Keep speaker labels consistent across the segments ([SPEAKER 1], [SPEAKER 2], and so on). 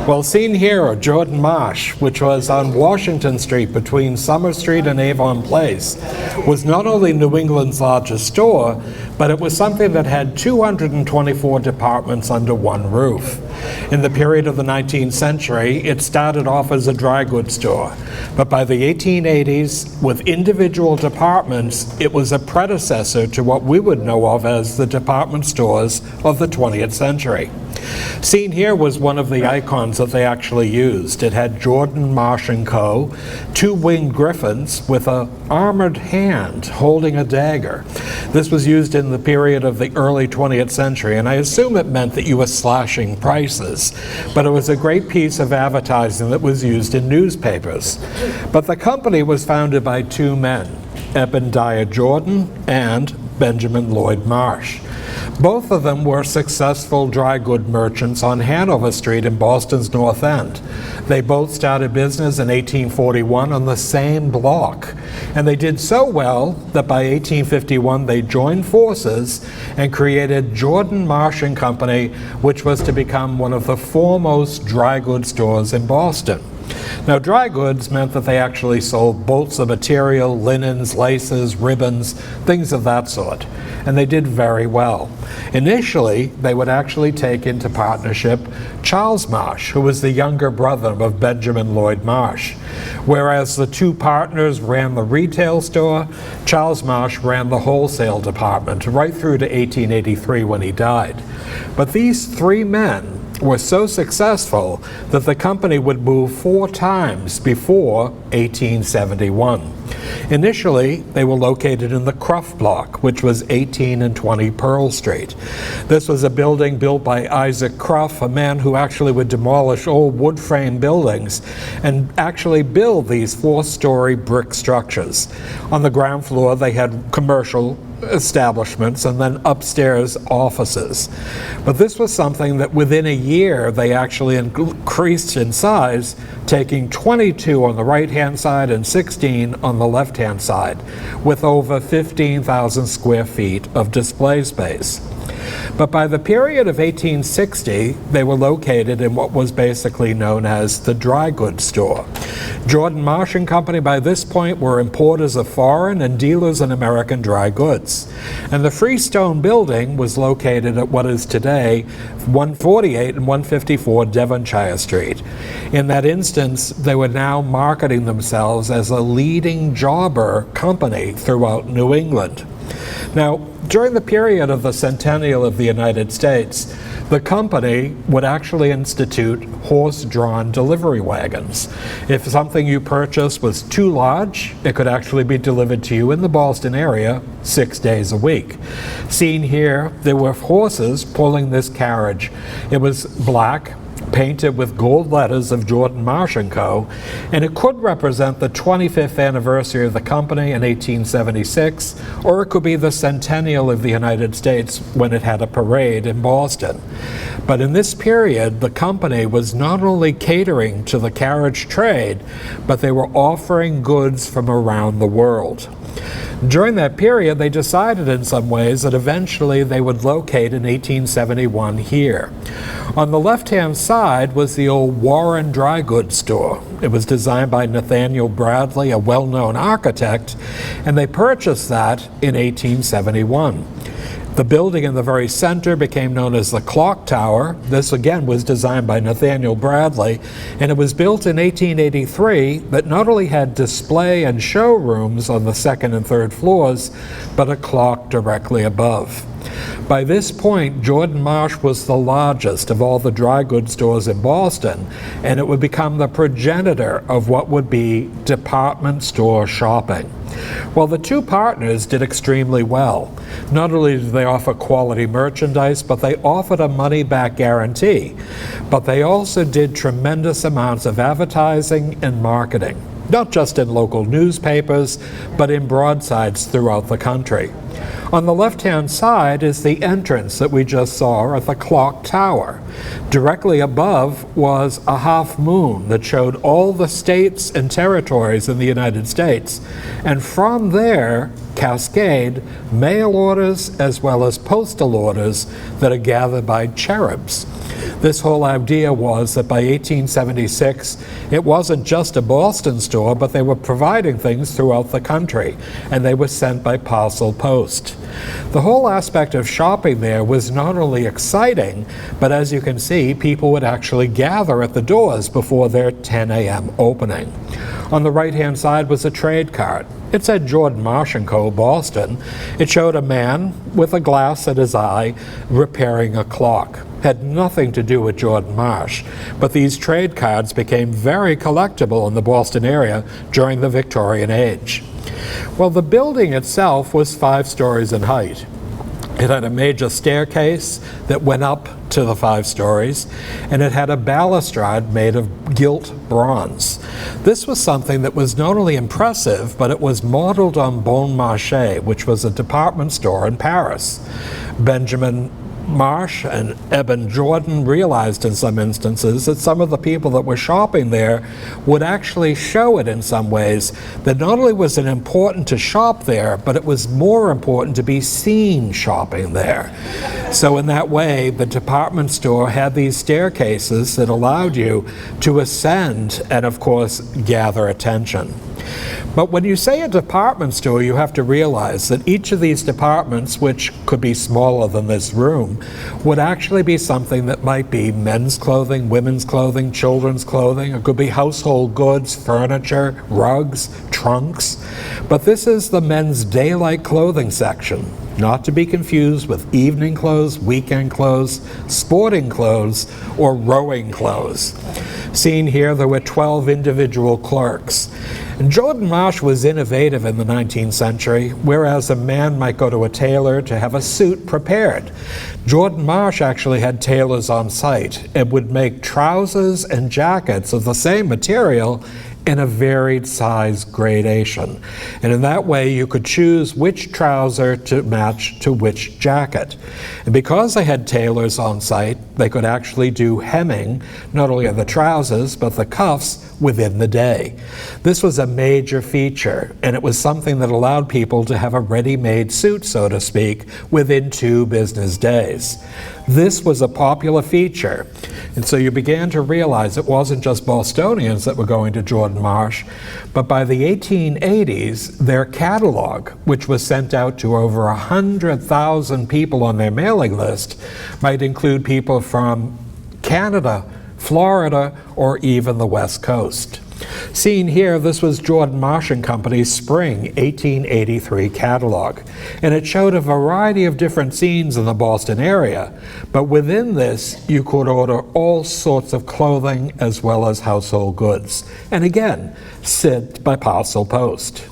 [SPEAKER 1] Well, seen here are Jordan Marsh, which was on Washington Street between Summer Street and Avon Place, was not only New England's largest store, but it was something that had 224 departments under one roof. In the period of the 19th century, it started off as a dry goods store, but by the 1880s, with individual departments, it was a predecessor to what we would know of as the department stores of the 20th century. Seen here was one of the icons that they actually used. It had Jordan Marsh & Co., two winged griffins with an armored hand holding a dagger. This was used in the period of the early 20th century, and I assume it meant that you were slashing prices, but it was a great piece of advertising that was used in newspapers. But the company was founded by two men, Ebediah Jordan and Benjamin Lloyd Marsh. Both of them were successful dry good merchants on Hanover Street in Boston's North End. They both started business in 1841 on the same block, and they did so well that by 1851 they joined forces and created Jordan Marsh & Company, which was to become one of the foremost dry goods stores in Boston. Now, dry goods meant that they actually sold bolts of material, linens, laces, ribbons, things of that sort, and they did very well. Initially, they would actually take into partnership Charles Marsh, who was the younger brother of Benjamin Lloyd Marsh. Whereas the two partners ran the retail store, Charles Marsh ran the wholesale department right through to 1883 when he died. But these three men were so successful that the company would move 4 times before 1871. Initially, they were located in the Cruff Block, which was 18 and 20 Pearl Street. This was a building built by Isaac Cruff, a man who actually would demolish old wood frame buildings and actually build these 4-story brick structures. On the ground floor, they had commercial establishments and then upstairs offices. But this was something that within a year they actually increased in size, taking 22 on the right-hand side and 16 on the left-hand side, with over 15,000 square feet of display space. But by the period of 1860, they were located in what was basically known as the dry goods store. Jordan Marsh & Company by this point were importers of foreign and dealers in American dry goods. And the Freestone building was located at what is today 148 and 154 Devonshire Street. In that instance, they were now marketing themselves as a leading jobber company throughout New England. Now, during the period of the centennial of the United States, the company would actually institute horse-drawn delivery wagons. If something you purchased was too large, it could actually be delivered to you in the Boston area 6 days a week. Seen here, there were horses pulling this carriage. It was black, painted with gold letters of Jordan Marsh & Co., and it could represent the 25th anniversary of the company in 1876, or it could be the centennial of the United States when it had a parade in Boston. But in this period, the company was not only catering to the carriage trade, but they were offering goods from around the world. During that period, they decided in some ways that eventually they would locate in 1871 here. On the left-hand side was the old Warren Dry Goods store. It was designed by Nathaniel Bradley, a well-known architect, and they purchased that in 1871. The building in the very center became known as the Clock Tower. This again was designed by Nathaniel Bradley, and it was built in 1883 that not only had display and showrooms on the second and third floors, but a clock directly above. By this point, Jordan Marsh was the largest of all the dry goods stores in Boston, and it would become the progenitor of what would be department store shopping. Well, the two partners did extremely well. Not only did they offer quality merchandise, but they offered a money-back guarantee. But they also did tremendous amounts of advertising and marketing, not just in local newspapers, but in broadsides throughout the country. On the left-hand side is the entrance that we just saw at the Clock Tower. Directly above was a half moon that showed all the states and territories in the United States. And from there cascade mail orders as well as postal orders that are gathered by cherubs. This whole idea was that by 1876, it wasn't just a Boston store, but they were providing things throughout the country, and they were sent by parcel post. The whole aspect of shopping there was not only exciting, but as you can see, people would actually gather at the doors before their 10 a.m. opening. On the right-hand side was a trade card. It said Jordan Marsh & Co. Boston. It showed a man with a glass at his eye repairing a clock. Had nothing to do with Jordan Marsh, but these trade cards became very collectible in the Boston area during the Victorian age. Well, the building itself was 5 stories in height. It had a major staircase that went up to the 5 stories, and it had a balustrade made of gilt bronze. This was something that was not only impressive, but it was modeled on Bon Marché, which was a department store in Paris. Benjamin Marsh and Eben Jordan realized in some instances that some of the people that were shopping there would actually show it in some ways, that not only was it important to shop there, but it was more important to be seen shopping there. So in that way, the department store had these staircases that allowed you to ascend and, of course, gather attention. But when you say a department store, you have to realize that each of these departments, which could be smaller than this room, would actually be something that might be men's clothing, women's clothing, children's clothing. It could be household goods, furniture, rugs, trunks. But this is the men's daylight clothing section, not to be confused with evening clothes, weekend clothes, sporting clothes, or rowing clothes. Seen here, there were 12 individual clerks. And Jordan Marsh was innovative in the 19th century, whereas a man might go to a tailor to have a suit prepared. Jordan Marsh actually had tailors on site and would make trousers and jackets of the same material in a varied size gradation. And in that way, you could choose which trouser to match to which jacket. And because they had tailors on site, they could actually do hemming, not only of the trousers, but the cuffs within the day. This was a major feature, and it was something that allowed people to have a ready-made suit, so to speak, within 2 business days. This was a popular feature, and so you began to realize it wasn't just Bostonians that were going to Jordan Marsh, but by the 1880s, their catalog, which was sent out to over 100,000 people on their mailing list, might include people from Canada, Florida, or even the West Coast. Seen here, this was Jordan Marsh & Company's Spring 1883 catalog, and it showed a variety of different scenes in the Boston area, but within this, you could order all sorts of clothing as well as household goods, and again, sent by parcel post.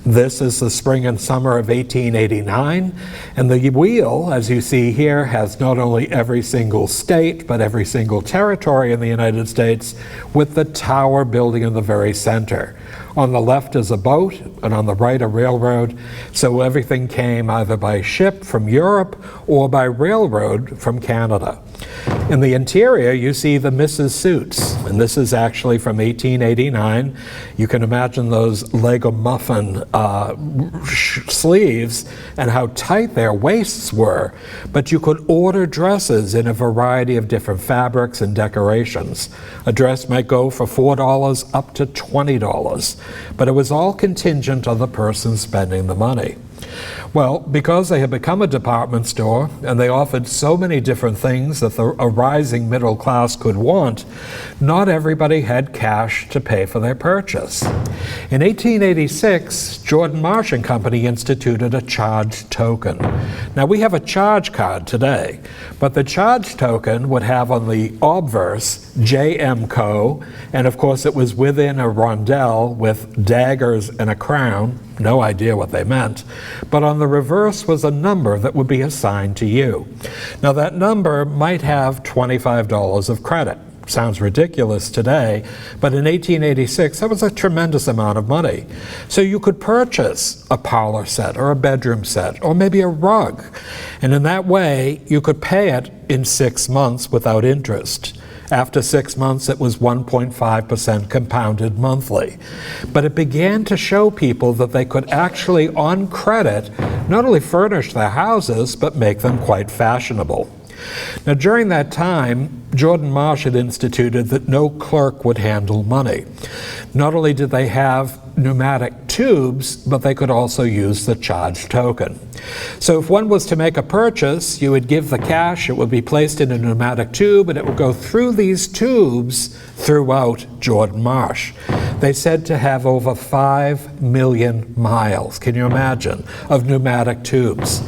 [SPEAKER 1] This is the spring and summer of 1889, and the wheel, as you see here, has not only every single state, but every single territory in the United States, with the Tower building in the very center. On the left is a boat, and on the right a railroad, so everything came either by ship from Europe or by railroad from Canada. In the interior, you see the Mrs. Suits, and this is actually from 1889. You can imagine those Lego muffin sleeves and how tight their waists were, but you could order dresses in a variety of different fabrics and decorations. A dress might go for $4 up to $20, but it was all contingent on the person spending the money. Well, because they had become a department store and they offered so many different things that a rising middle class could want, not everybody had cash to pay for their purchase. In 1886, Jordan Marsh & Company instituted a charge token. Now, we have a charge card today, but the charge token would have on the obverse J.M. Co., and of course it was within a rondelle with daggers and a crown. No idea what they meant, but on the reverse was a number that would be assigned to you. Now that number might have $25 of credit. Sounds ridiculous today, but in 1886 that was a tremendous amount of money. So you could purchase a parlor set or a bedroom set or maybe a rug, and in that way you could pay it in 6 months without interest. After 6 months, it was 1.5% compounded monthly. But it began to show people that they could actually, on credit, not only furnish their houses, but make them quite fashionable. Now, during that time, Jordan Marsh had instituted that no clerk would handle money. Not only did they have pneumatic tubes, but they could also use the charge token. So if one was to make a purchase, you would give the cash, it would be placed in a pneumatic tube, and it would go through these tubes throughout Jordan Marsh. They said to have over 5 million miles, can you imagine, of pneumatic tubes.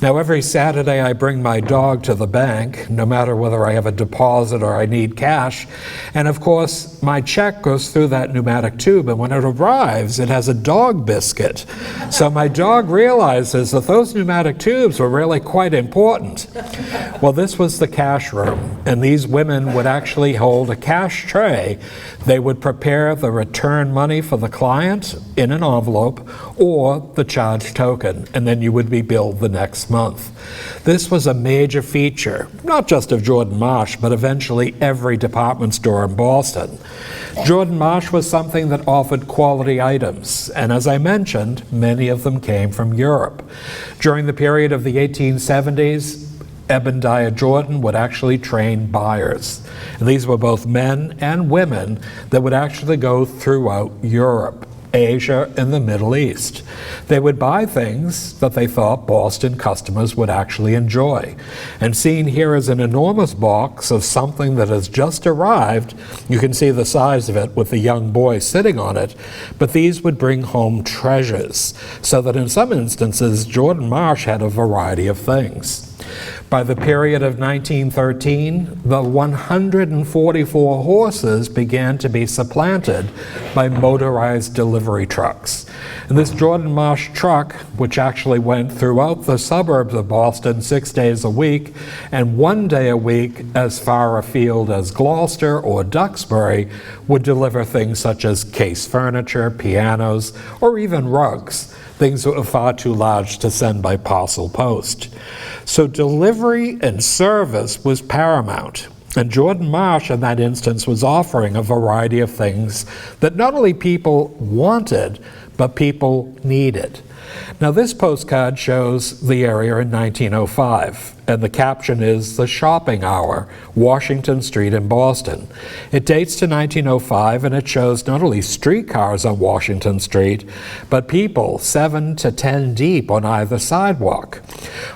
[SPEAKER 1] Now, every Saturday I bring my dog to the bank, no matter whether I have a deposit or I need cash, and of course my check goes through that pneumatic tube, and when it arrives it has a dog biscuit. So my dog realizes that those pneumatic tubes were really quite important. Well, this was the cash room, and these women would actually hold a cash tray. They would prepare the return money for the client in an envelope or the charge token, and then you would be billed the next month. This was a major feature, not just of Jordan Marsh, but eventually every department store in Boston. Jordan Marsh was something that offered quality items, and as I mentioned, many of them came from Europe. During the period of the 1870s, Ebediah Jordan would actually train buyers. And these were both men and women that would actually go throughout Europe, Asia, and the Middle East. They would buy things that they thought Boston customers would actually enjoy. And seen here is an enormous box of something that has just arrived. You can see the size of it with the young boy sitting on it. But these would bring home treasures, so that in some instances, Jordan Marsh had a variety of things. By the period of 1913, the 144 horses began to be supplanted by motorized delivery trucks. And this Jordan Marsh truck, which actually went throughout the suburbs of Boston 6 days a week, and 1 day a week as far afield as Gloucester or Duxbury, would deliver things such as case furniture, pianos, or even rugs, things that were far too large to send by parcel post. So delivery and service was paramount. And Jordan Marsh, in that instance, was offering a variety of things that not only people wanted, but people needed. Now, this postcard shows the area in 1905, and the caption is "The Shopping Hour, Washington Street in Boston." It dates to 1905, and it shows not only streetcars on Washington Street, but people 7 to 10 deep on either sidewalk.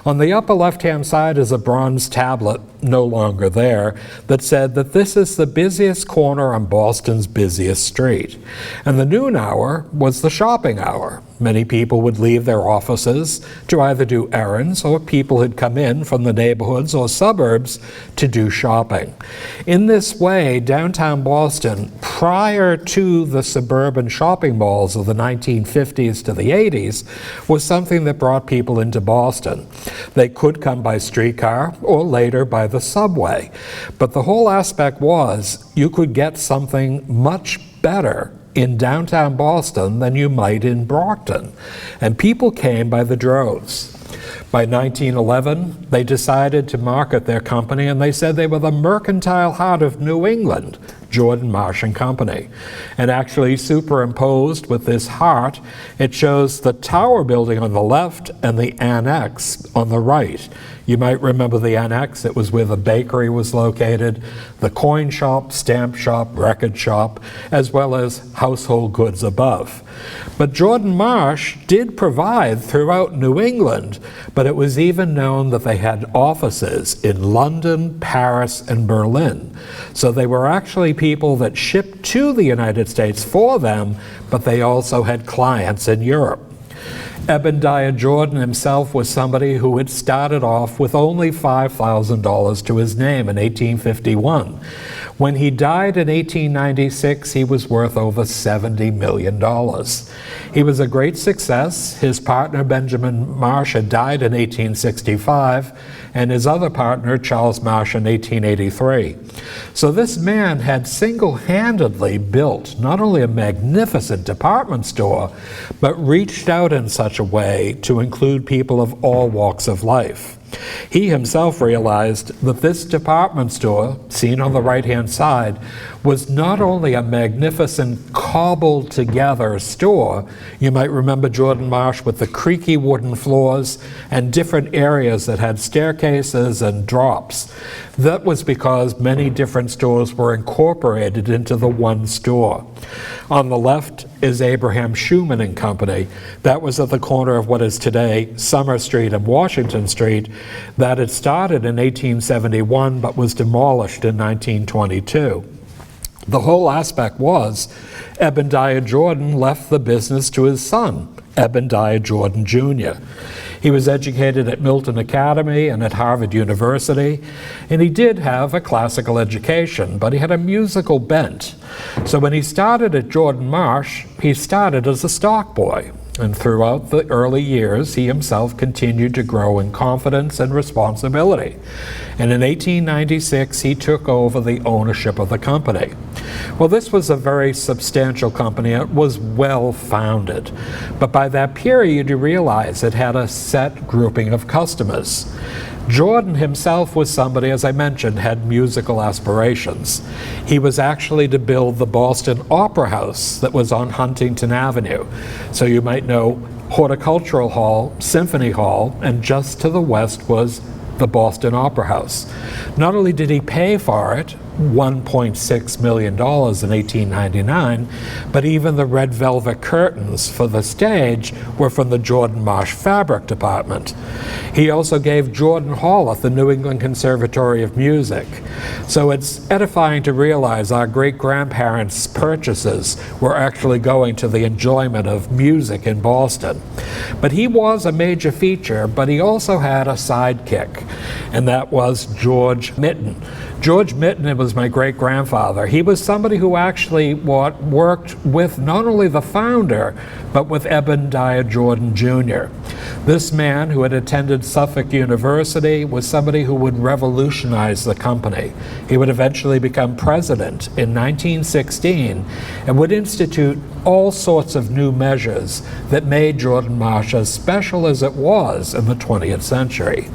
[SPEAKER 1] On the upper left-hand side is a bronze tablet, no longer there, that said that this is the busiest corner on Boston's busiest street. And the noon hour was the shopping hour. Many people would leave their offices to either do errands, or people had come in from the neighborhoods or suburbs to do shopping. In this way, downtown Boston, prior to the suburban shopping malls of the 1950s to the 80s, was something that brought people into Boston. They could come by streetcar or later by the subway. But the whole aspect was you could get something much better in downtown Boston than you might in Brockton. And people came by the droves. By 1911, they decided to market their company, and they said they were the mercantile heart of New England, Jordan Marsh and Company. And actually superimposed with this heart, it shows the Tower building on the left and the annex on the right. You might remember the annex. It was where the bakery was located, the coin shop, stamp shop, record shop, as well as household goods above. But Jordan Marsh did provide throughout New England, but it was even known that they had offices in London, Paris, and Berlin. So they were actually people that shipped to the United States for them, but they also had clients in Europe. Ebediah Jordan himself was somebody who had started off with only $5,000 to his name in 1851. When he died in 1896, he was worth over $70 million. He was a great success. His partner, Benjamin Marsh, had died in 1865, and his other partner, Charles Marsh, in 1883. So this man had single-handedly built not only a magnificent department store, but reached out in such a way to include people of all walks of life. He himself realized that this department store, seen on the right-hand side, was not only a magnificent cobbled together store. You might remember Jordan Marsh with the creaky wooden floors and different areas that had staircases and drops. That was because many different stores were incorporated into the one store. On the left is Abraham Schumann and Company. That was at the corner of what is today Summer Street and Washington Street. That had started in 1871 but was demolished in 1922. The whole aspect was Ebediah Jordan left the business to his son, Ebediah Jordan Jr. He was educated at Milton Academy and at Harvard University, and he did have a classical education, but he had a musical bent. So when he started at Jordan Marsh, he started as a stock boy. And throughout the early years, he himself continued to grow in confidence and responsibility. And in 1896, he took over the ownership of the company. Well, this was a very substantial company. It was well founded. But by that period, you realize it had a set grouping of customers. Jordan himself was somebody, as I mentioned, had musical aspirations. He was actually to build the Boston Opera House that was on Huntington Avenue. So you might know Horticultural Hall, Symphony Hall, and just to the west was the Boston Opera House. Not only did he pay for it, $1.6 million in 1899, but even the red velvet curtains for the stage were from the Jordan Marsh Fabric Department. He also gave Jordan Hall at the New England Conservatory of Music. So it's edifying to realize our great-grandparents' purchases were actually going to the enjoyment of music in Boston. But he was a major feature, but he also had a sidekick, and that was George Mitten. George Mitten was my great-grandfather. He was somebody who actually worked with not only the founder, but with Ebediah Jordan Jr. This man, who had attended Suffolk University, was somebody who would revolutionize the company. He would eventually become president in 1916 and would institute all sorts of new measures that made Jordan Marsh as special as it was in the 20th century.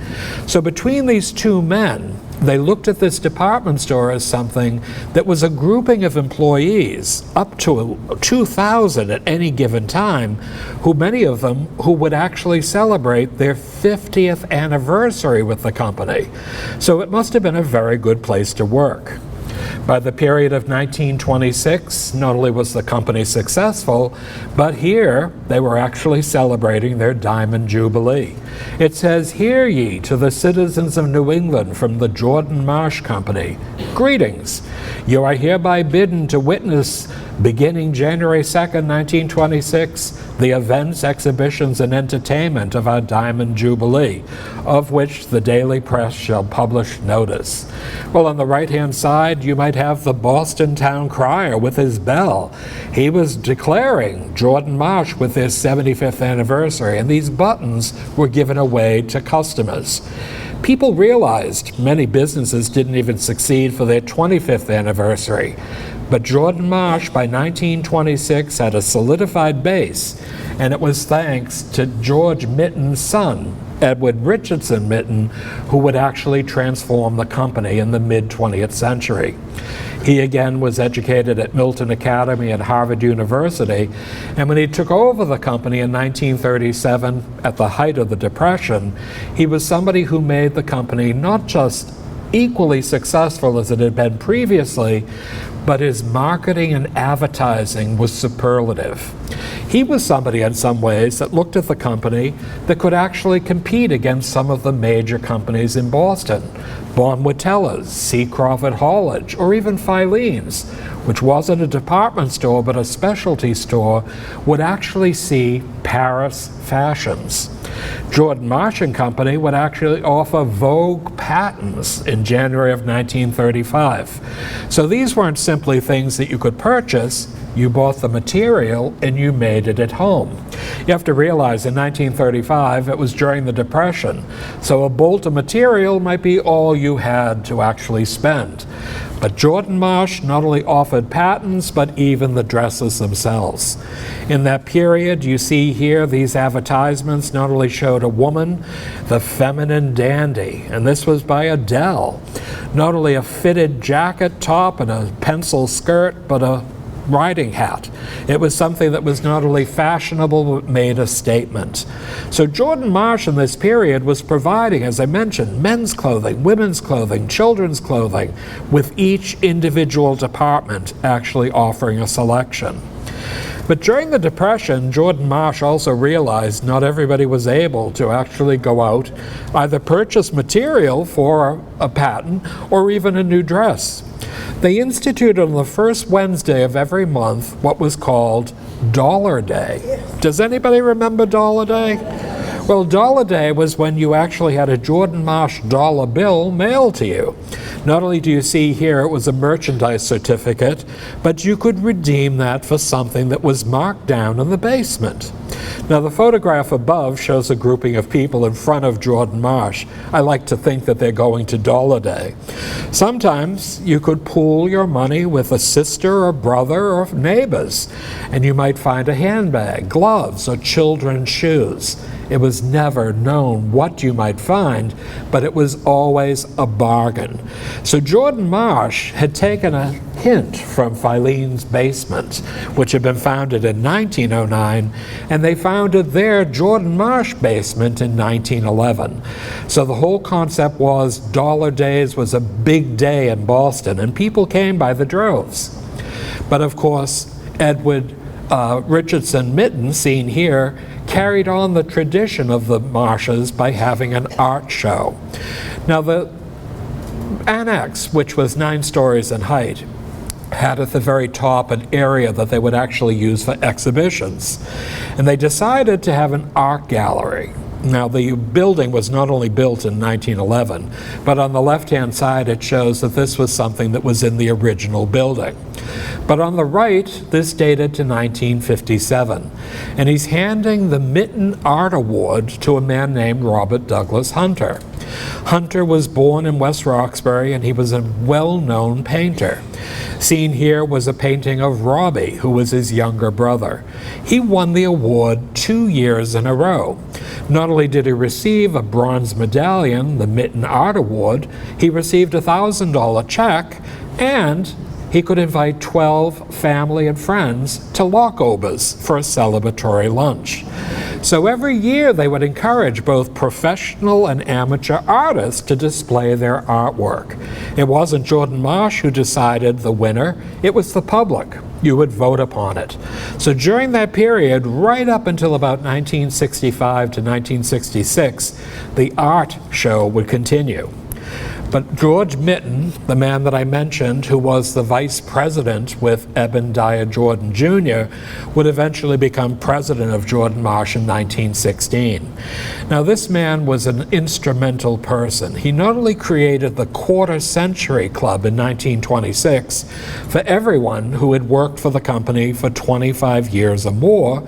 [SPEAKER 1] So between these two men, they looked at this department store as something that was a grouping of employees, up to 2,000 at any given time, who many of them who would actually celebrate their 50th anniversary with the company. So it must have been a very good place to work. By the period of 1926, not only was the company successful, but here they were actually celebrating their Diamond Jubilee. It says, "Hear ye to the citizens of New England from the Jordan Marsh Company. Greetings. You are hereby bidden to witness, beginning January 2nd, 1926, the events, exhibitions, and entertainment of our Diamond Jubilee, of which the daily press shall publish notice." Well, on the right-hand side, you might have the Boston Town Crier with his bell. He was declaring Jordan Marsh with their 75th anniversary, and these buttons were given away to customers. People realized many businesses didn't even succeed for their 25th anniversary. But Jordan Marsh, by 1926, had a solidified base, and it was thanks to George Mitten's son, Edward Richardson Mitten, who would actually transform the company in the mid-20th century. He again was educated at Milton Academy and Harvard University, and when he took over the company in 1937, at the height of the Depression, he was somebody who made the company not just equally successful as it had been previously, but his marketing and advertising was superlative. He was somebody in some ways that looked at the company that could actually compete against some of the major companies in Boston. Bonwood Tellers, C. Crawford Hallage, or even Filene's, which wasn't a department store but a specialty store, would actually see Paris fashions. Jordan Marsh and Company would actually offer Vogue patents in January of 1935. So these weren't simply things that you could purchase, You bought the material and you made it at home. You have to realize in 1935 it was during the Depression, so a bolt of material might be all you had to actually spend. But Jordan Marsh not only offered patents, but even the dresses themselves. In that period, you see here, these advertisements not only showed a woman, the feminine dandy, and this was by Adele. Not only a fitted jacket top and a pencil skirt, but a riding hat. It was something that was not only fashionable, but made a statement. So Jordan Marsh in this period was providing, as I mentioned, men's clothing, women's clothing, children's clothing, with each individual department actually offering a selection. But during the Depression, Jordan Marsh also realized not everybody was able to actually go out, either purchase material for a patent or even a new dress. They instituted on the first Wednesday of every month what was called Dollar Day. Does anybody remember Dollar Day? Well, Dollar Day was when you actually had a Jordan Marsh dollar bill mailed to you. Not only do you see here it was a merchandise certificate, but you could redeem that for something that was marked down in the basement. Now, the photograph above shows a grouping of people in front of Jordan Marsh. I like to think that they're going to Dollar Day. Sometimes you could pool your money with a sister or brother or neighbors, and you might find a handbag, gloves, or children's shoes. It was never known what you might find, but it was always a bargain. So Jordan Marsh had taken a hint from Filene's Basement, which had been founded in 1909, and they founded their Jordan Marsh Basement in 1911. So the whole concept was Dollar Days was a big day in Boston, and people came by the droves. But of course, Edward Richardson Mitten, seen here, carried on the tradition of the Marshes by having an art show. Now, the annex, which was 9 stories in height, had at the very top an area that they would actually use for exhibitions. And they decided to have an art gallery. Now, the building was not only built in 1911, but on the left-hand side it shows that this was something that was in the original building. But on the right, this dated to 1957, and he's handing the Mitten Art Award to a man named Robert Douglas Hunter. Hunter was born in West Roxbury, and he was a well-known painter. Seen here was a painting of Robbie, who was his younger brother. He won the award 2 years in a row. Not only did he receive a bronze medallion, the Mitten Art Award, he received a $1,000 check, and he could invite 12 family and friends to Lockobers for a celebratory lunch. So every year they would encourage both professional and amateur artists to display their artwork. It wasn't Jordan Marsh who decided the winner, it was the public. You would vote upon it. So during that period, right up until about 1965 to 1966, the art show would continue. But George Mitten, the man that I mentioned, who was the vice president with Eben Dyer Jordan Jr., would eventually become president of Jordan Marsh in 1916. Now, this man was an instrumental person. He not only created the Quarter Century Club in 1926 for everyone who had worked for the company for 25 years or more,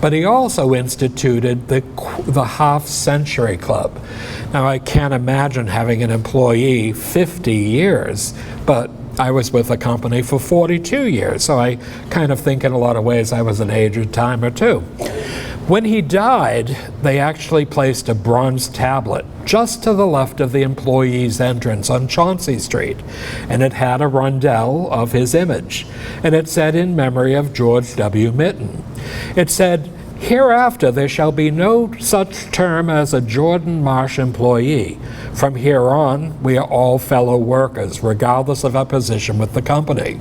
[SPEAKER 1] but he also instituted the Half Century Club. Now, I can't imagine having an employee 50 years, but I was with the company for 42 years, so I kind of think in a lot of ways I was an aged timer too. When he died, they actually placed a bronze tablet just to the left of the employee's entrance on Chauncey Street, and it had a rondel of his image, and it said, "In memory of George W. Mitten." It said, "Hereafter there shall be no such term as a Jordan Marsh employee. From here on, we are all fellow workers, regardless of our position with the company."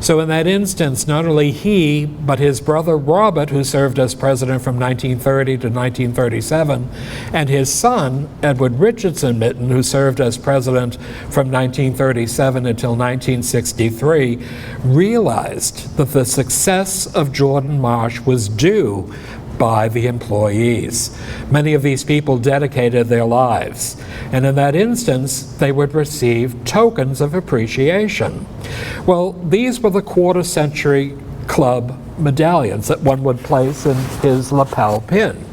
[SPEAKER 1] So in that instance, not only he, but his brother Robert, who served as president from 1930 to 1937, and his son, Edward Richardson Mitten, who served as president from 1937 until 1963, realized that the success of Jordan Marsh was due by the employees. Many of these people dedicated their lives, and in that instance, they would receive tokens of appreciation. Well, these were the quarter century Club medallions that one would place in his lapel pin.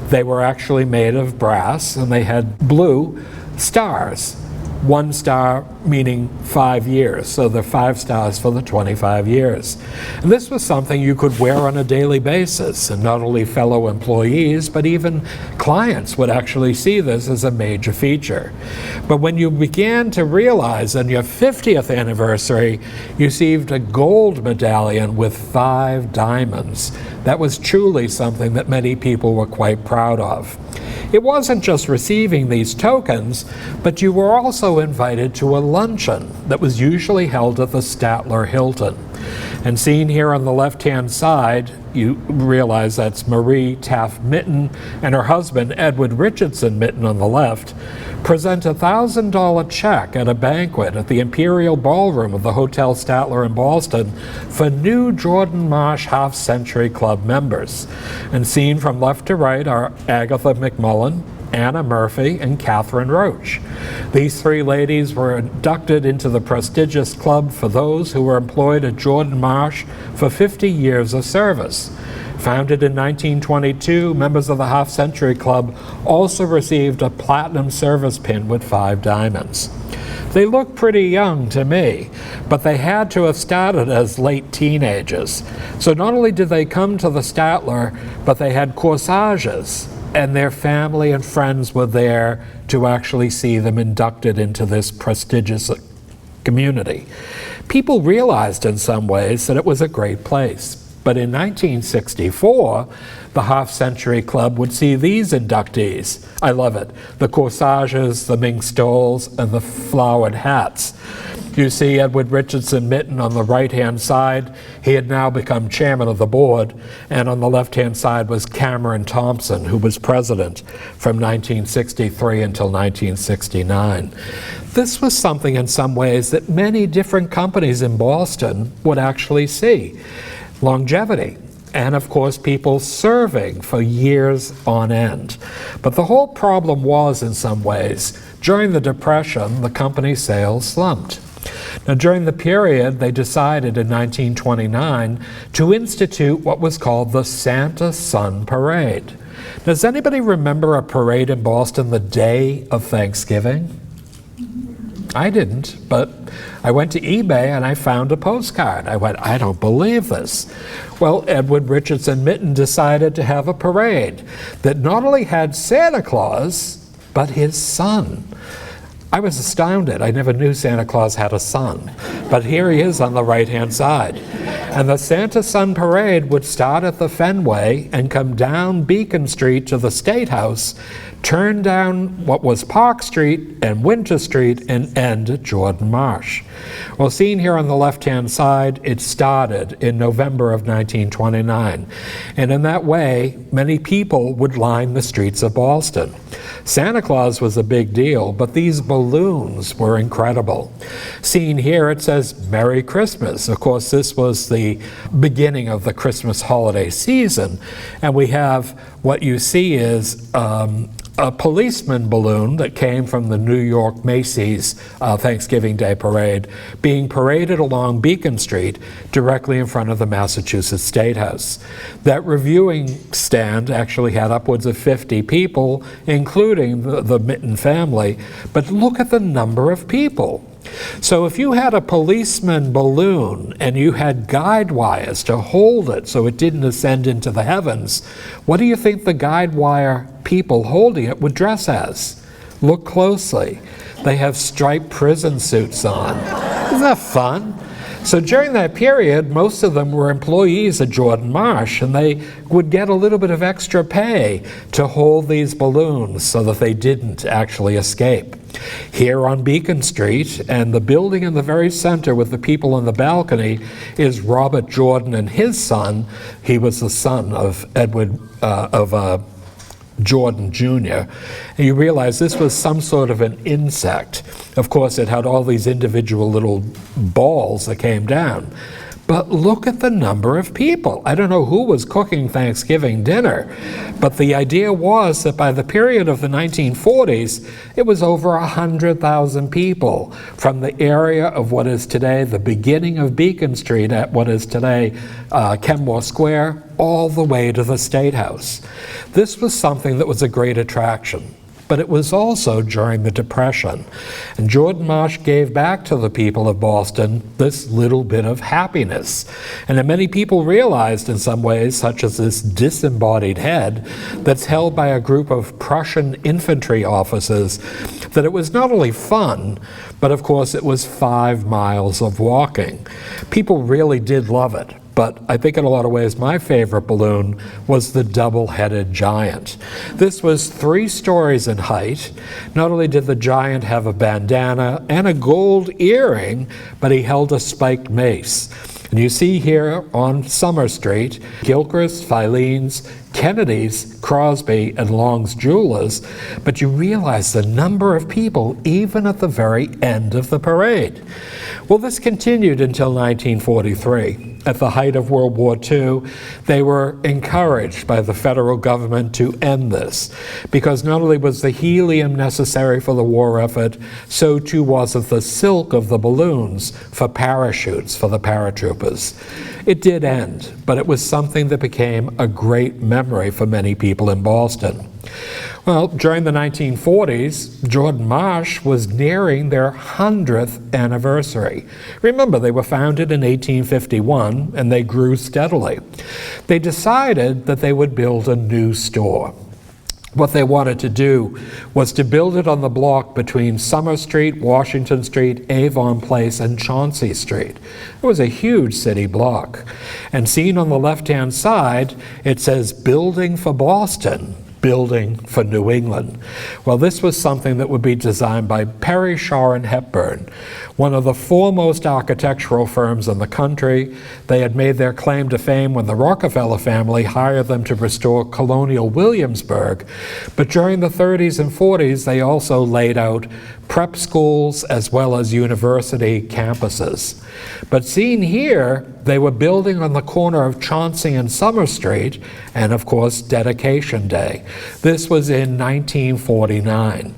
[SPEAKER 1] They were actually made of brass, and they had blue stars. 1 star meaning 5 years, so they're 5 stars for the 25 years. And this was something you could wear on a daily basis, and not only fellow employees, but even clients would actually see this as a major feature. But when you began to realize on your 50th anniversary, you received a gold medallion with 5 diamonds, that was truly something that many people were quite proud of. It wasn't just receiving these tokens, but you were also invited to a luncheon that was usually held at the Statler Hilton. And seen here on the left-hand side, you realize that's Marie Taft Mitten and her husband, Edward Richardson Mitten on the left, present a $1,000 check at a banquet at the Imperial Ballroom of the Hotel Statler in Boston for new Jordan Marsh Half-Century Club members. And seen from left to right are Agatha McMullen, Anna Murphy, and Catherine Roach. These 3 ladies were inducted into the prestigious club for those who were employed at Jordan Marsh for 50 years of service. Founded in 1922, members of the Half Century Club also received a platinum service pin with 5 diamonds. They look pretty young to me, but they had to have started as late teenagers. So not only did they come to the Statler, but they had corsages, and their family and friends were there to actually see them inducted into this prestigious community. People realized in some ways that it was a great place. But in 1964, the Half Century Club would see these inductees. I love it. The corsages, the mink stoles, and the flowered hats. You see Edward Richardson Mitten on the right-hand side. He had now become chairman of the board. And on the left-hand side was Cameron Thompson, who was president from 1963 until 1969. This was something in some ways that many different companies in Boston would actually see. Longevity, and of course people serving for years on end. But the whole problem was, in some ways, during the Depression, the company's sales slumped. Now, during the period, they decided in 1929 to institute what was called the Santa Sun Parade. Does anybody remember a parade in Boston the day of Thanksgiving? I didn't, but I went to eBay and I found a postcard. I went, I don't believe this. Well, Edward Richardson Mitten decided to have a parade that not only had Santa Claus, but his son. I was astounded. I never knew Santa Claus had a son. But here he is on the right-hand side. And the Santa Sun Parade would start at the Fenway and come down Beacon Street to the State House, turn down what was Park Street and Winter Street, and end at Jordan Marsh. Well, seen here on the left-hand side, it started in November of 1929. And in that way, many people would line the streets of Boston. Santa Claus was a big deal, but these balloons were incredible. Seen here, it says Merry Christmas. Of course, this was the beginning of the Christmas holiday season. And we have what you see is a policeman balloon that came from the New York Macy's Thanksgiving Day Parade being paraded along Beacon Street directly in front of the Massachusetts State House. That reviewing stand actually had upwards of 50 people, including the Mitten family, but look at the number of people. So if you had a policeman balloon and you had guide wires to hold it so it didn't ascend into the heavens, what do you think the guide wire people holding it would dress as? Look closely. They have striped prison suits on. Isn't that fun? So during that period, most of them were employees at Jordan Marsh, and they would get a little bit of extra pay to hold these balloons so that they didn't actually escape. Here on Beacon Street, and the building in the very center with the people on the balcony, is Robert Jordan and his son. He was the son of Jordan Jr. And you realize this was some sort of an insect. Of course, it had all these individual little balls that came down. But look at the number of people. I don't know who was cooking Thanksgiving dinner, but the idea was that by the period of the 1940s, it was over 100,000 people from the area of what is today the beginning of Beacon Street at what is today Kenmore Square, all the way to the State House. This was something that was a great attraction. But it was also during the Depression. And Jordan Marsh gave back to the people of Boston this little bit of happiness. And many people realized in some ways, such as this disembodied head that's held by a group of Prussian infantry officers, that it was not only fun, but of course it was 5 miles of walking. People really did love it. But I think in a lot of ways my favorite balloon was the double-headed giant. This was 3 stories in height. Not only did the giant have a bandana and a gold earring, but he held a spiked mace. And you see here on Summer Street, Gilchrist, Filene's, Kennedy's, Crosby, and Long's Jewelers, but you realize the number of people even at the very end of the parade. Well, this continued until 1943. At the height of World War II, they were encouraged by the federal government to end this, because not only was the helium necessary for the war effort, so too was it the silk of the balloons for parachutes for the paratroopers. It did end, but it was something that became a great memory for many people in Boston. Well, during the 1940s, Jordan Marsh was nearing their 100th anniversary. Remember, they were founded in 1851, and they grew steadily. They decided that they would build a new store. What they wanted to do was to build it on the block between Summer Street, Washington Street, Avon Place, and Chauncey Street. It was a huge city block. And seen on the left-hand side, it says Building for Boston, Building for New England. Well, this was something that would be designed by Perry, Shaw, and Hepburn, one of the foremost architectural firms in the country. They had made their claim to fame when the Rockefeller family hired them to restore colonial Williamsburg. But during the 30s and 40s, they also laid out prep schools as well as university campuses. But seen here, they were building on the corner of Chauncey and Summer Street, and of course, Dedication Day. This was in 1949.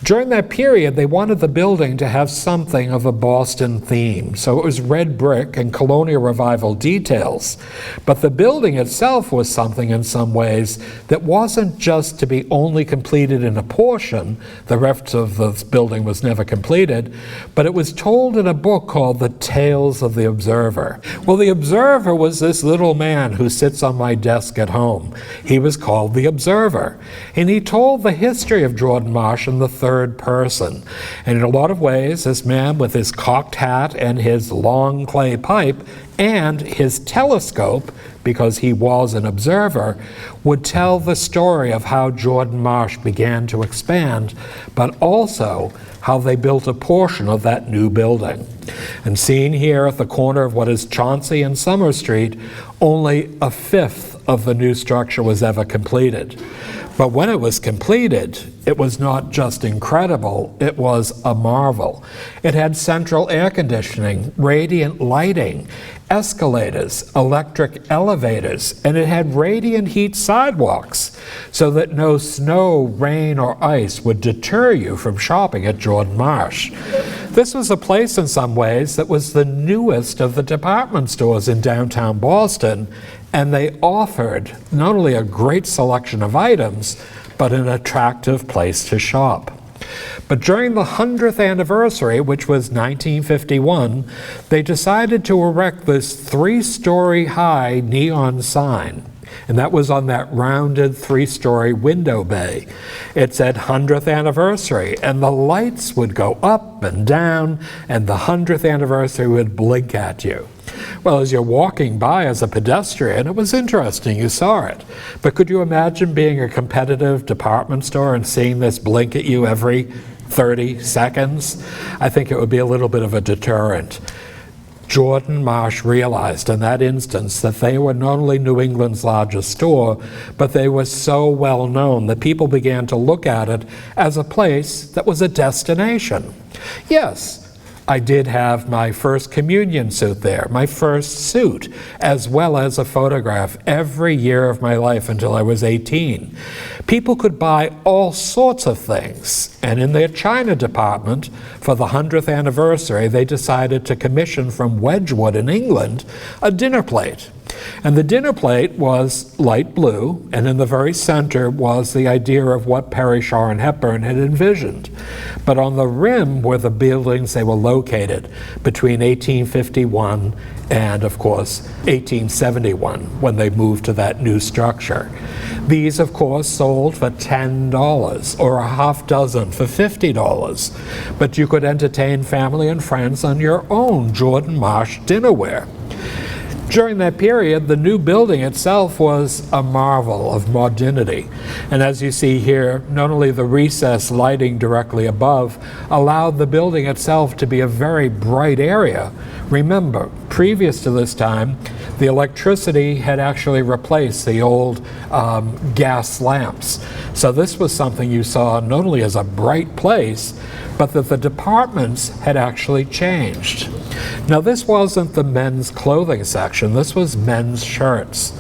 [SPEAKER 1] During that period, they wanted the building to have something of a Boston theme, so it was red brick and colonial revival details. But the building itself was something in some ways that wasn't just to be only completed in a portion, the rest of the building was never completed, but it was told in a book called The Tales of the Observer. Well, the Observer was this little man who sits on my desk at home. He was called the Observer, and he told the history of Jordan Marsh in the third person. And in a lot of ways, this man with his cocked hat and his long clay pipe and his telescope, because he was an observer, would tell the story of how Jordan Marsh began to expand, but also how they built a portion of that new building. And seen here at the corner of what is Chauncey and Summer Street, only a fifth of the new structure was ever completed. But when it was completed, it was not just incredible, it was a marvel. It had central air conditioning, radiant lighting, escalators, electric elevators, and it had radiant heat sidewalks, so that no snow, rain, or ice would deter you from shopping at Jordan Marsh. This was a place in some ways that was the newest of the department stores in downtown Boston, and they offered not only a great selection of items, but an attractive place to shop. But during the 100th anniversary, which was 1951, they decided to erect this 3-story high neon sign. And that was on that rounded 3-story window bay. It said 100th anniversary, and the lights would go up and down, and the 100th anniversary would blink at you. Well, as you're walking by as a pedestrian, it was interesting, you saw it. But could you imagine being a competitive department store and seeing this blink at you every 30 seconds? I think it would be a little bit of a deterrent. Jordan Marsh realized in that instance that they were not only New England's largest store, but they were so well known that people began to look at it as a place that was a destination. Yes, I did have my first communion suit there, my first suit, as well as a photograph every year of my life until I was 18. People could buy all sorts of things, and in their China department, for the 100th anniversary, they decided to commission from Wedgwood in England a dinner plate. And the dinner plate was light blue, and in the very center was the idea of what Perry, Shaw, and Hepburn had envisioned. But on the rim were the buildings they were located between 1851 and, of course, 1871, when they moved to that new structure. These, of course, sold for $10, or a half dozen for $50. But you could entertain family and friends on your own Jordan Marsh dinnerware. During that period, the new building itself was a marvel of modernity. And as you see here, not only the recessed lighting directly above allowed the building itself to be a very bright area. Remember, previous to this time, the electricity had actually replaced the old gas lamps. So this was something you saw not only as a bright place, but that the departments had actually changed. Now, this wasn't the men's clothing section, this was men's shirts.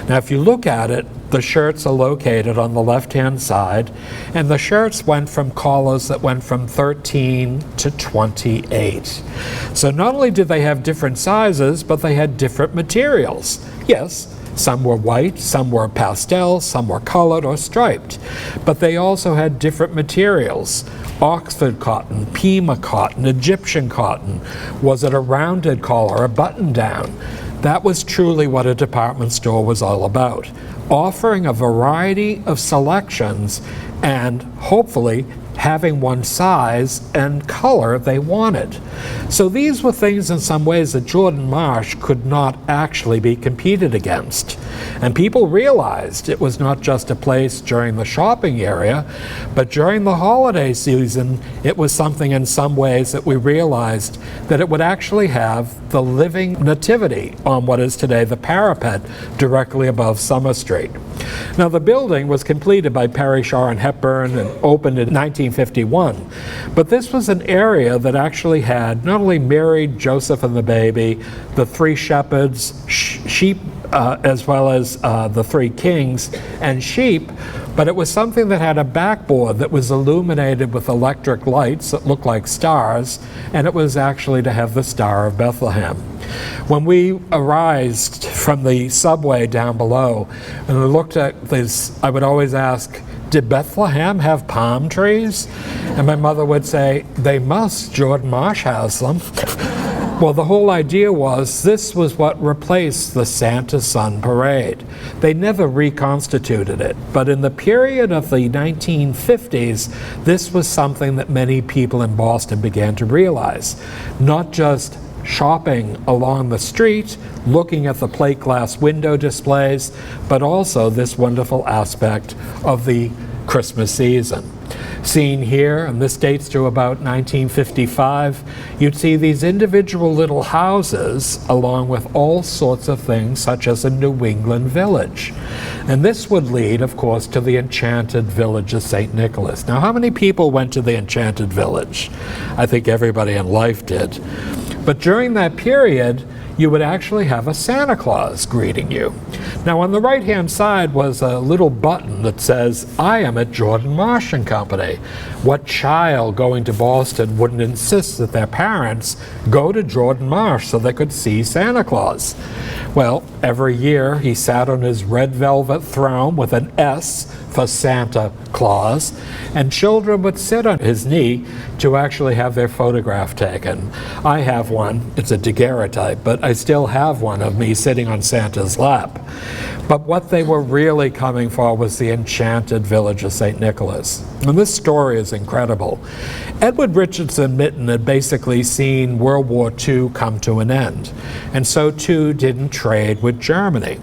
[SPEAKER 1] Now, if you look at it, the shirts are located on the left-hand side, and the shirts went from collars that went from 13 to 28. So not only did they have different sizes, but they had different materials. Yes, some were white, some were pastel, some were colored or striped, but they also had different materials. Oxford cotton, Pima cotton, Egyptian cotton. Was it a rounded collar, a button down? That was truly what a department store was all about, offering a variety of selections and hopefully having one size and color they wanted. So these were things in some ways that Jordan Marsh could not actually be competed against. And people realized it was not just a place during the shopping area, but during the holiday season, it was something in some ways that we realized that it would actually have the living nativity on what is today the parapet directly above Summer Street. Now, the building was completed by Perry, Shaw, and Hepburn and opened in 1951. But this was an area that actually had not only Mary, Joseph, and the baby, the three shepherds, sheep, as well as the three kings and sheep, but it was something that had a backboard that was illuminated with electric lights that looked like stars, and it was actually to have the Star of Bethlehem. When we arrived from the subway down below, and we looked at this, I would always ask, did Bethlehem have palm trees? And my mother would say, they must, Jordan Marsh has them. Well, the whole idea was this was what replaced the Santa Sun Parade. They never reconstituted it, but in the period of the 1950s, this was something that many people in Boston began to realize. Not just shopping along the street, looking at the plate glass window displays, but also this wonderful aspect of the Christmas season. Seen here, and this dates to about 1955, you'd see these individual little houses along with all sorts of things such as a New England village. And this would lead, of course, to the Enchanted Village of St. Nicholas. Now, how many people went to the Enchanted Village? I think everybody in life did. But during that period, you would actually have a Santa Claus greeting you. Now, on the right-hand side was a little button that says, I am at Jordan Marsh & Company. What child going to Boston wouldn't insist that their parents go to Jordan Marsh so they could see Santa Claus? Well, every year he sat on his red velvet throne with an S for Santa Claus, and children would sit on his knee to actually have their photograph taken. I have one, it's a daguerreotype, but I still have one of me sitting on Santa's lap. But what they were really coming for was the Enchanted Village of St. Nicholas. And this story is incredible. Edward Richardson Mitten had basically seen World War II come to an end, and so too didn't trade with Germany.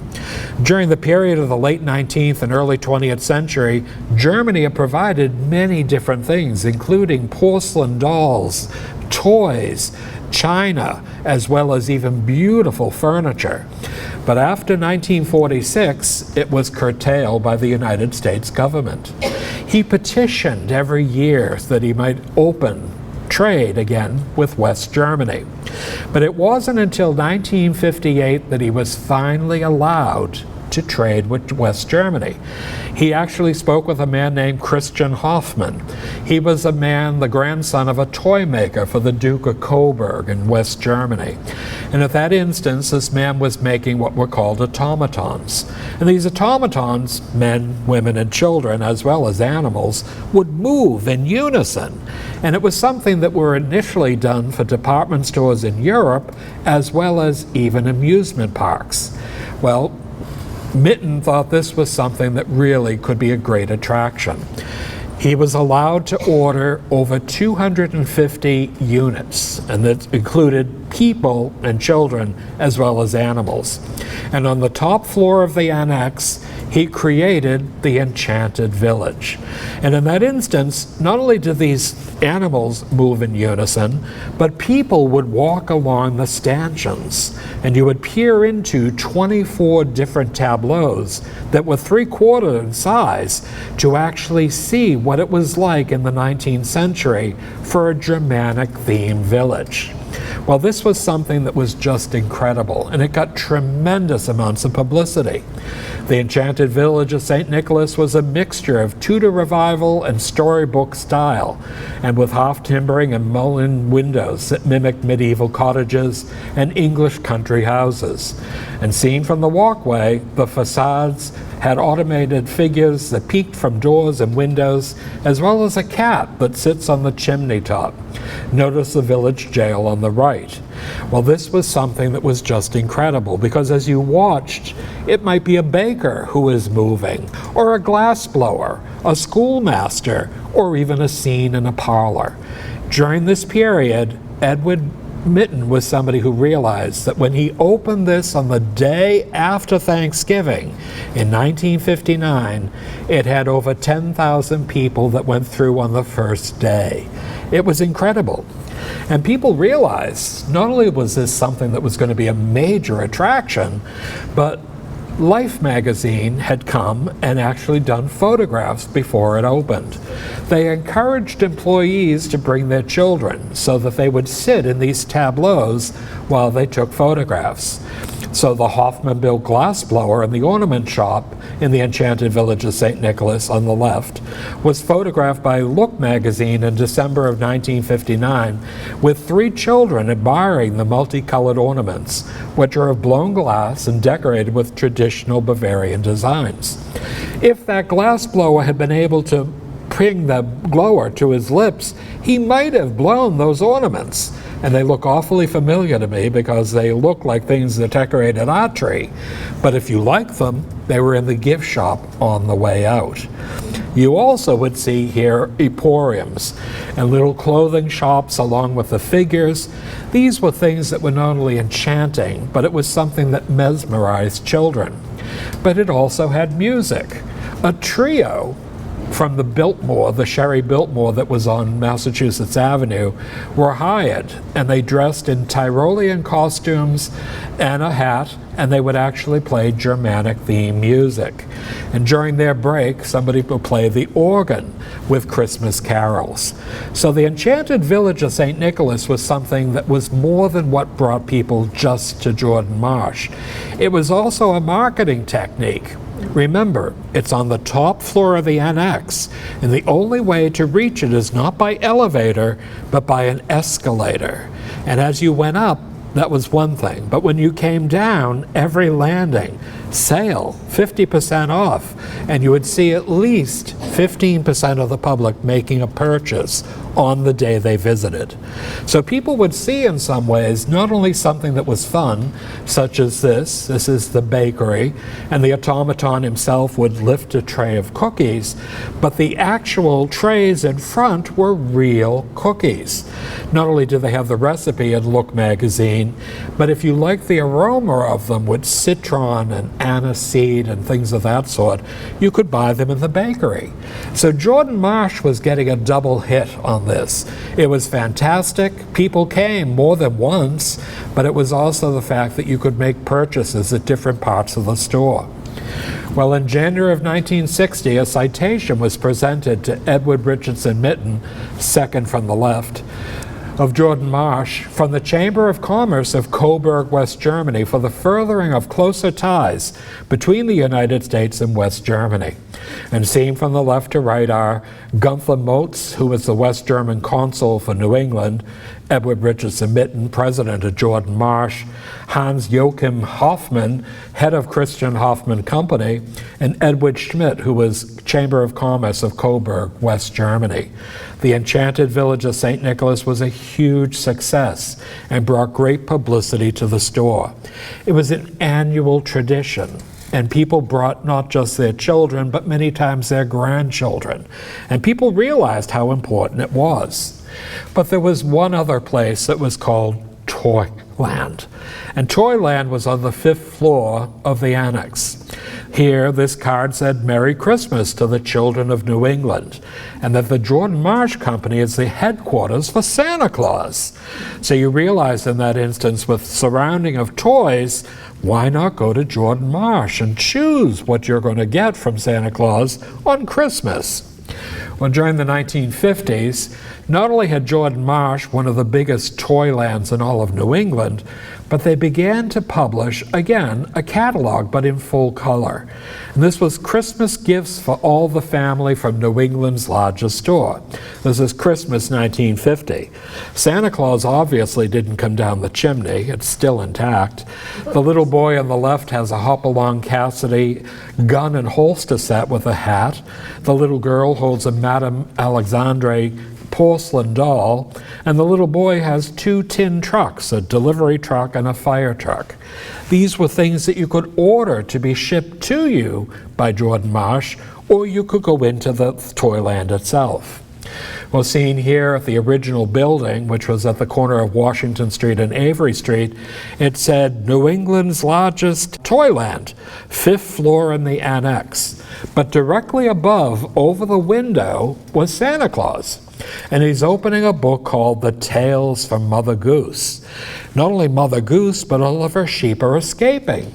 [SPEAKER 1] During the period of the late 19th and early 20th century, Germany had provided many different things, including porcelain dolls, toys, china, as well as even beautiful furniture. But after 1946, it was curtailed by the United States government. He petitioned every year that he might open trade again with West Germany. But it wasn't until 1958 that he was finally allowed to trade with West Germany. He actually spoke with a man named Christian Hoffmann. He was a man, the grandson of a toy maker for the Duke of Coburg in West Germany. And at that instance, this man was making what were called automatons. And these automatons, men, women, and children, as well as animals, would move in unison. And it was something that were initially done for department stores in Europe, as well as even amusement parks. Well, Mitten thought this was something that really could be a great attraction. He was allowed to order over 250 units, and that included people and children as well as animals. And on the top floor of the annex, he created the Enchanted Village. And in that instance, not only did these animals move in unison, but people would walk along the stanchions, and you would peer into 24 different tableaus that were 3/4 in size to actually see what it was like in the 19th century for a Germanic-themed village. Well, this was something that was just incredible, and it got tremendous amounts of publicity. The Enchanted Village of St. Nicholas was a mixture of Tudor Revival and storybook style, and with half timbering and mullioned windows that mimicked medieval cottages and English country houses. And seen from the walkway, the facades had automated figures that peeked from doors and windows, as well as a cat that sits on the chimney top. Notice the village jail on the right. Well, this was something that was just incredible, because as you watched, it might be a baker who is moving, or a glassblower, a schoolmaster, or even a scene in a parlor. During this period, Edward Mitten was somebody who realized that when he opened this on the day after Thanksgiving in 1959, it had over 10,000 people that went through on the first day. It was incredible. And people realized not only was this something that was going to be a major attraction, but Life magazine had come and actually done photographs before it opened. They encouraged employees to bring their children so that they would sit in these tableaus while they took photographs. So the Hoffman-built glassblower in the ornament shop in the Enchanted Village of St. Nicholas on the left was photographed by Look magazine in December of 1959 with 3 children admiring the multicolored ornaments, which are of blown glass and decorated with traditional Bavarian designs. If that glassblower had been able to bring the blower to his lips, he might have blown those ornaments. And they look awfully familiar to me because they look like things that decorate an art tree. But if you like them, they were in the gift shop on the way out. You also would see here emporiums and little clothing shops along with the figures. These were things that were not only enchanting, but it was something that mesmerized children. But it also had music. A trio from the Biltmore, the Sherry Biltmore that was on Massachusetts Avenue, were hired, and they dressed in Tyrolean costumes and a hat, and they would actually play Germanic-themed music. And during their break, somebody would play the organ with Christmas carols. So the Enchanted Village of St. Nicholas was something that was more than what brought people just to Jordan Marsh. It was also a marketing technique. Remember, it's on the top floor of the annex, and the only way to reach it is not by elevator, but by an escalator. And as you went up, that was one thing. But when you came down, every landing, sale, 50% off, and you would see at least 15% of the public making a purchase on the day they visited. So people would see in some ways not only something that was fun, such as this is the bakery, and the automaton himself would lift a tray of cookies, but the actual trays in front were real cookies. Not only did they have the recipe in Look magazine, but if you like the aroma of them with citron and aniseed and things of that sort, you could buy them in the bakery. So Jordan Marsh was getting a double hit on this. It was fantastic. People came more than once, but it was also the fact that you could make purchases at different parts of the store. Well, in January of 1960, a citation was presented to Edward Richardson Mitten, second from the left, of Jordan Marsh from the Chamber of Commerce of Coburg, West Germany, for the furthering of closer ties between the United States and West Germany. And seen from the left to right are Gunther Motz, who was the West German consul for New England, Edward Richardson Mitten, president of Jordan Marsh, Hans Joachim Hoffmann, head of Christian Hoffmann Company, and Edward Schmidt, who was Chamber of Commerce of Coburg, West Germany. The enchanted village of St. Nicholas was a huge success and brought great publicity to the store. It was an annual tradition, and people brought not just their children, but many times their grandchildren. And people realized how important it was. But there was one other place that was called Toyland. And Toyland was on the 5th floor of the annex. Here, this card said, "Merry Christmas to the children of New England," and that the Jordan Marsh Company is the headquarters for Santa Claus. So you realize in that instance, with surrounding of toys, why not go to Jordan Marsh and choose what you're going to get from Santa Claus on Christmas? Well, during the 1950s, not only had Jordan Marsh one of the biggest toy lands in all of New England, but they began to publish, again, a catalog, but in full color. And this was Christmas gifts for all the family from New England's largest store. This is Christmas 1950. Santa Claus obviously didn't come down the chimney. It's still intact. The little boy on the left has a Hopalong Cassidy gun and holster set with a hat. The little girl holds a Madame Alexandre porcelain doll, and the little boy has 2 tin trucks, a delivery truck and a fire truck. These were things that you could order to be shipped to you by Jordan Marsh, or you could go into the Toyland itself. Well, seen here at the original building, which was at the corner of Washington Street and Avery Street, it said New England's largest Toyland, 5th floor in the annex. But directly above, over the window, was Santa Claus. And he's opening a book called The Tales from Mother Goose. Not only Mother Goose, but all of her sheep are escaping.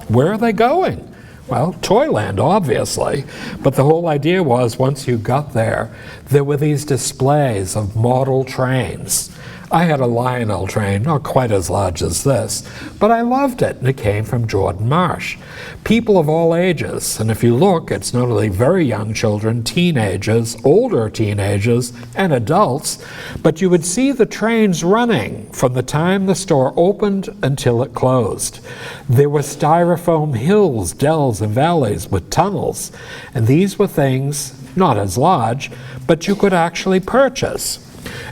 [SPEAKER 1] Where are they going? Well, Toyland, obviously. But the whole idea was, once you got there, there were these displays of model trains. I had a Lionel train, not quite as large as this, but I loved it, and it came from Jordan Marsh. People of all ages, and if you look, it's not only very young children, teenagers, older teenagers, and adults, but you would see the trains running from the time the store opened until it closed. There were styrofoam hills, dells, and valleys with tunnels, and these were things, not as large, but you could actually purchase.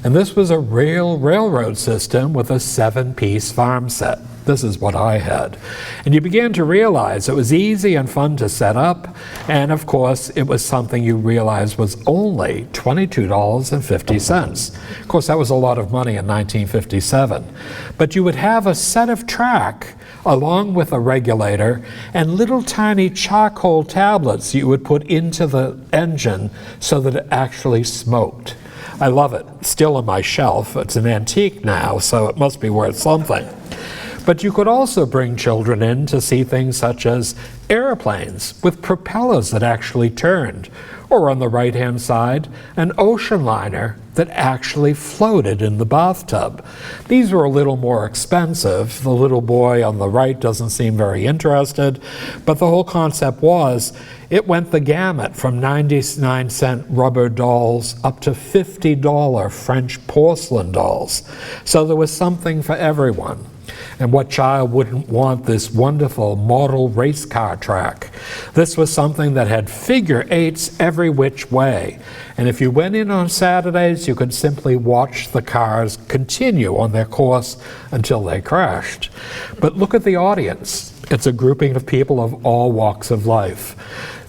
[SPEAKER 1] And this was a real railroad system with a 7-piece farm set. This is what I had. And you began to realize it was easy and fun to set up, and of course it was something you realized was only $22.50. Of course, that was a lot of money in 1957. But you would have a set of track along with a regulator and little tiny charcoal tablets you would put into the engine so that it actually smoked. I love it. Still on my shelf. It's an antique now, so it must be worth something. But you could also bring children in to see things such as airplanes with propellers that actually turned, or on the right-hand side, an ocean liner that actually floated in the bathtub. These were a little more expensive. The little boy on the right doesn't seem very interested, but the whole concept was it went the gamut from 99-cent rubber dolls up to $50 French porcelain dolls. So there was something for everyone. And what child wouldn't want this wonderful model race car track? This was something that had figure eights every which way. And if you went in on Saturdays, you could simply watch the cars continue on their course until they crashed. But look at the audience. It's a grouping of people of all walks of life.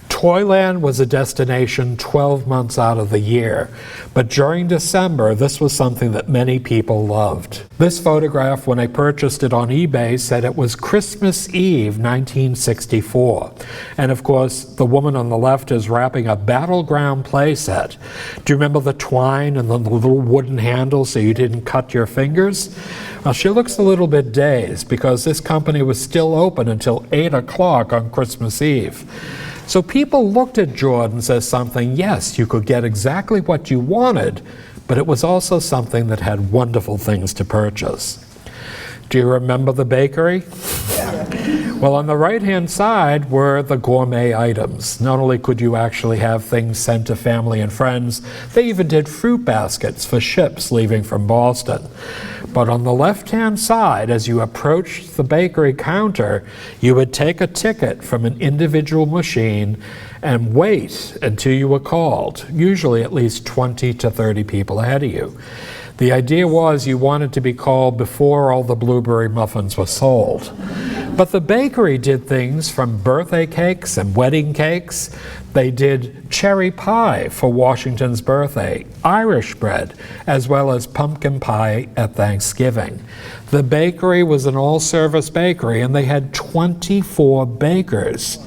[SPEAKER 1] Toyland was a destination 12 months out of the year, but during December, this was something that many people loved. This photograph, when I purchased it on eBay, said it was Christmas Eve, 1964. And of course, the woman on the left is wrapping a battleground play set. Do you remember the twine and the little wooden handle so you didn't cut your fingers? Well, she looks a little bit dazed because this company was still open until 8 o'clock on Christmas Eve. So people looked at Jordan's as something, yes, you could get exactly what you wanted, but it was also something that had wonderful things to purchase. Do you remember the bakery? Well, on the right-hand side were the gourmet items. Not only could you actually have things sent to family and friends, they even did fruit baskets for ships leaving from Boston. But on the left-hand side, as you approached the bakery counter, you would take a ticket from an individual machine and wait until you were called, usually at least 20 to 30 people ahead of you. The idea was you wanted to be called before all the blueberry muffins were sold. But the bakery did things from birthday cakes and wedding cakes. They did cherry pie for Washington's birthday, Irish bread, as well as pumpkin pie at Thanksgiving. The bakery was an all-service bakery, and they had 24 bakers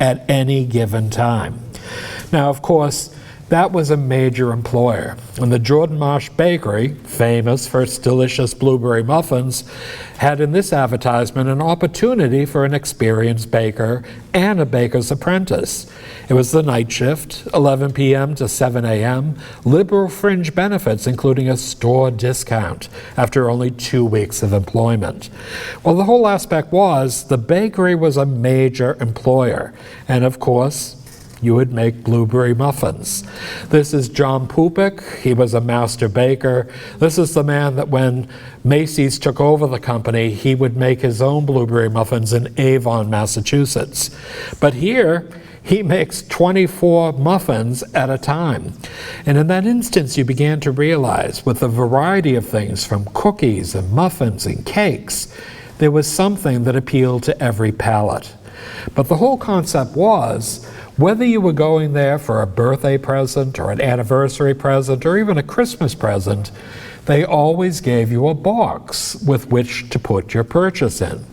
[SPEAKER 1] at any given time. Now, of course, that was a major employer. And the Jordan Marsh Bakery, famous for its delicious blueberry muffins, had in this advertisement an opportunity for an experienced baker and a baker's apprentice. It was the night shift, 11 p.m. to 7 a.m., liberal fringe benefits including a store discount after only 2 weeks of employment. Well, the whole aspect was the bakery was a major employer, and of course, you would make blueberry muffins. This is John Pupik. He was a master baker. This is the man that when Macy's took over the company, he would make his own blueberry muffins in Avon, Massachusetts. But here, he makes 24 muffins at a time. And in that instance, you began to realize with the variety of things from cookies and muffins and cakes, there was something that appealed to every palate. But the whole concept was, whether you were going there for a birthday present or an anniversary present or even a Christmas present, they always gave you a box with which to put your purchase in.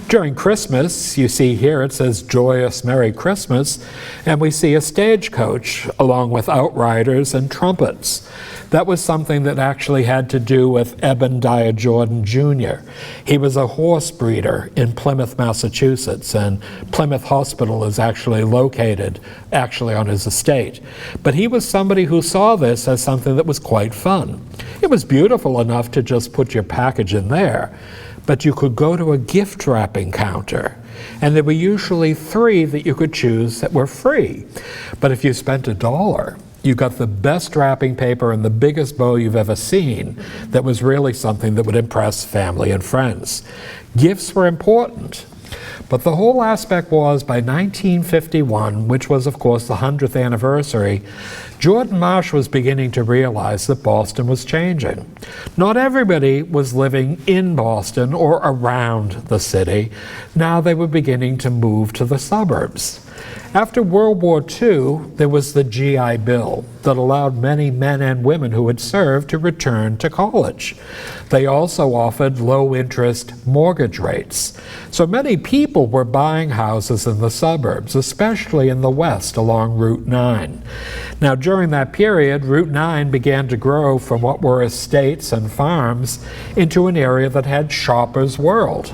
[SPEAKER 1] During Christmas, you see here it says Joyous Merry Christmas, and we see a stagecoach along with outriders and trumpets. That was something that actually had to do with Ebediah Jordan Jr. He was a horse breeder in Plymouth, Massachusetts, and Plymouth Hospital is actually located on his estate. But he was somebody who saw this as something that was quite fun. It was beautiful enough to just put your package in there, but you could go to a gift wrapping counter, and there were usually 3 that you could choose that were free. But if you spent $1, you got the best wrapping paper and the biggest bow you've ever seen. That was really something that would impress family and friends. Gifts were important. But the whole aspect was, by 1951, which was of course the 100th anniversary, Jordan Marsh was beginning to realize that Boston was changing. Not everybody was living in Boston or around the city. Now they were beginning to move to the suburbs. After World War II, there was the GI Bill that allowed many men and women who had served to return to college. They also offered low-interest mortgage rates. So many people were buying houses in the suburbs, especially in the west along Route 9. Now, during that period, Route 9 began to grow from what were estates and farms into an area that had Shoppers World.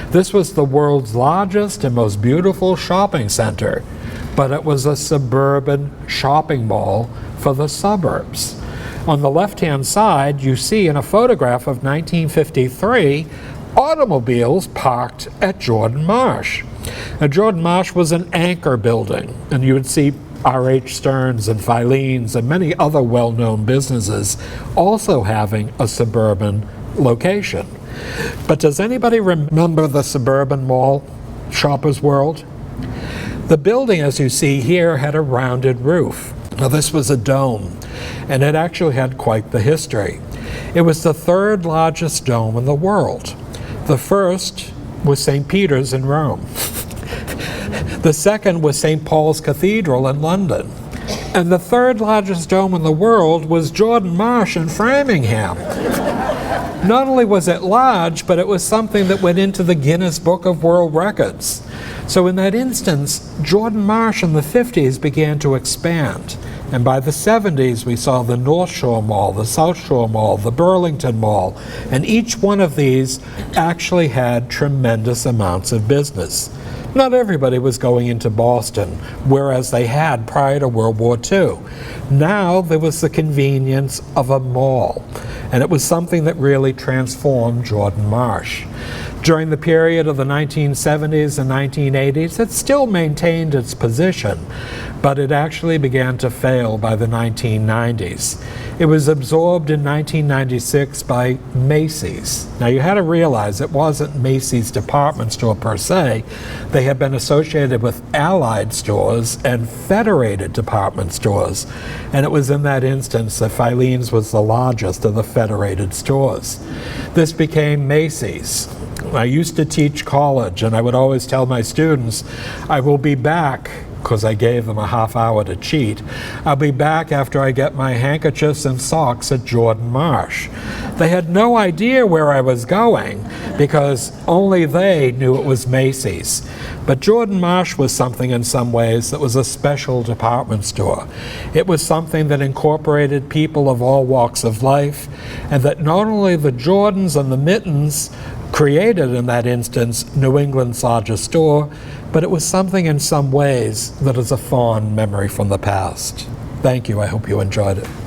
[SPEAKER 1] This was the world's largest and most beautiful shopping center, but it was a suburban shopping mall for the suburbs. On the left-hand side, you see in a photograph of 1953, automobiles parked at Jordan Marsh. Now, Jordan Marsh was an anchor building, and you would see R.H. Stearns and Filene's and many other well-known businesses also having a suburban location. But does anybody remember the suburban mall, Shoppers World? The building, as you see here, had a rounded roof. Now, this was a dome, and it actually had quite the history. It was the 3rd largest dome in the world. The first was St. Peter's in Rome. The second was St. Paul's Cathedral in London. And the 3rd largest dome in the world was Jordan Marsh in Framingham. Not only was it large, but it was something that went into the Guinness Book of World Records. So in that instance, Jordan Marsh in the 50s began to expand. And by the 70s, we saw the North Shore Mall, the South Shore Mall, the Burlington Mall, and each one of these actually had tremendous amounts of business. Not everybody was going into Boston, whereas they had prior to World War II. Now there was the convenience of a mall, and it was something that really transformed Jordan Marsh. During the period of the 1970s and 1980s, it still maintained its position, but it actually began to fail by the 1990s. It was absorbed in 1996 by Macy's. Now you had to realize it wasn't Macy's department store per se. They had been associated with Allied stores and Federated department stores. And it was in that instance that Filene's was the largest of the Federated stores. This became Macy's. I used to teach college, and I would always tell my students, I will be back, because I gave them a half hour to cheat. I'll be back after I get my handkerchiefs and socks at Jordan Marsh. They had no idea where I was going, because only they knew it was Macy's. But Jordan Marsh was something in some ways that was a special department store. It was something that incorporated people of all walks of life, and that not only the Jordans and the Mittens created, in that instance, New England's largest store, but it was something in some ways that is a fond memory from the past. Thank you. I hope you enjoyed it.